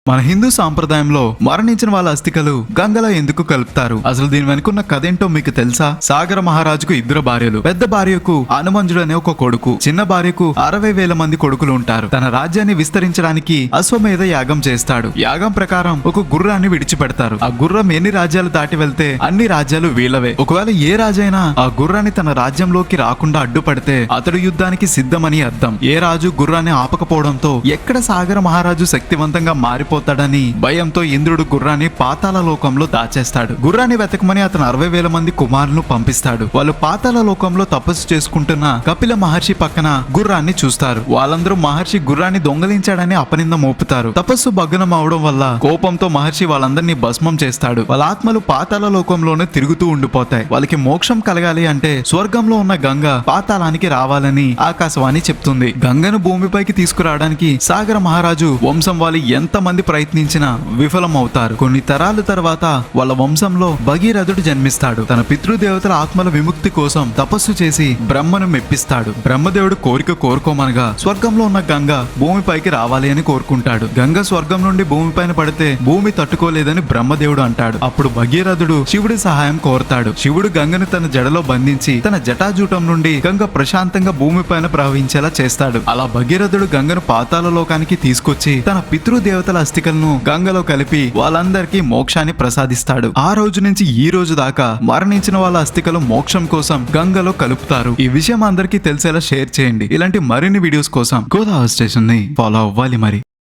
మన హిందూ సాంప్రదాయంలో మరణించిన వాళ్ళ అస్థికలు గంగలో ఎందుకు కలుపుతారు? అసలు దీని వెనుకున్న కథ ఏంటో మీకు తెలుసా? సాగర మహారాజుకు ఇద్దరు భార్యలు. పెద్ద భార్యకు హనుమంజుడు అనే ఒక కొడుకు, చిన్న భార్యకు 60,000 మంది కొడుకులు ఉంటారు. తన రాజ్యాన్ని విస్తరించడానికి అశ్వమేధ యాగం చేస్తాడు. యాగం ప్రకారం ఒక గుర్రాన్ని విడిచిపెడతారు. ఆ గుర్రం ఎన్ని రాజ్యాలు దాటి వెళ్తే అన్ని రాజ్యాలు వీళ్ళవే. ఒకవేళ ఏ రాజైనా ఆ గుర్రాన్ని తన రాజ్యంలోకి రాకుండా అడ్డుపడితే అతడు యుద్ధానికి సిద్ధమని అర్థం. ఏ రాజు గుర్రాన్ని ఆపకపోవడంతో ఎక్కడ సాగర మహారాజు శక్తివంతంగా మారిపోతాడని భయంతో ఇంద్రుడు గుర్రాన్ని పాతాళ లోకంలో దాచేస్తాడు. గుర్రాన్ని వెతకమని అతను 60,000 మంది కుమారులను పంపిస్తాడు. వాళ్ళు పాతాళ లోకంలో తపస్సు చేసుకుంటున్న కపిల మహర్షి పక్కన గుర్రాన్ని చూస్తారు. వాళ్ళందరూ మహర్షి గుర్రాన్ని దొంగలించాడని అపనింద మోపుతారు. తపస్సు భగ్నం అవడం వల్ల కోపంతో మహర్షి వాళ్ళందరినీ భస్మం చేస్తాడు. వాళ్ళ ఆత్మలు పాతాళ లోకంలోనే తిరుగుతూ ఉండిపోతాయి. వాళ్ళకి మోక్షం కలగాలి అంటే స్వర్గంలో ఉన్న గంగ పాతాళానికి రావాలని ఆకాశవాణి చెప్తుంది. గంగను భూమిపైకి తీసుకురావడానికి సాగర మహారాజు వంశం వాళ్ళు ఎంత మంది ప్రయత్నించినా విఫలం అవుతారు. కొన్ని తరాల తర్వాత వాళ్ళ వంశంలో భగీరథుడు జన్మిస్తాడు. తన పితృదేవతల ఆత్మల విముక్తి కోసం తపస్సు చేసి బ్రహ్మను మెప్పిస్తాడు. బ్రహ్మదేవుడు కోరిక కోరుకోమనగా స్వర్గంలో ఉన్న గంగ భూమిపైకి రావాలి అని కోరుకుంటాడు. గంగ స్వర్గం నుండి భూమిపైన పడితే భూమి తట్టుకోలేదని బ్రహ్మదేవుడు అంటాడు. అప్పుడు భగీరథుడు శివుడి సహాయం కోరతాడు. శివుడు గంగను తన జడలో బంధించి తన జటాజూటం నుండి గంగ ప్రశాంతంగా భూమిపైన ప్రవహించేలా చేస్తాడు. అలా భగీరథుడు గంగను పాతాళ లోకానికి తీసుకొచ్చి తన పితృదేవతల అస్థికలను గంగలో కలిపి వాళ్ళందరికీ మోక్షాన్ని ప్రసాదిస్తాడు. ఆ రోజు నుంచి ఈ రోజు దాకా మరణించిన వాళ్ళ అస్థికలు మోక్షం కోసం గంగలో కలుపుతారు. ఈ విషయం అందరికీ తెలిసేలా షేర్ చేయండి. ఇలాంటి మరిన్ని వీడియోస్ కోసం గోదావరి స్టేషన్ ని ఫాలో అవ్వాలి మరి.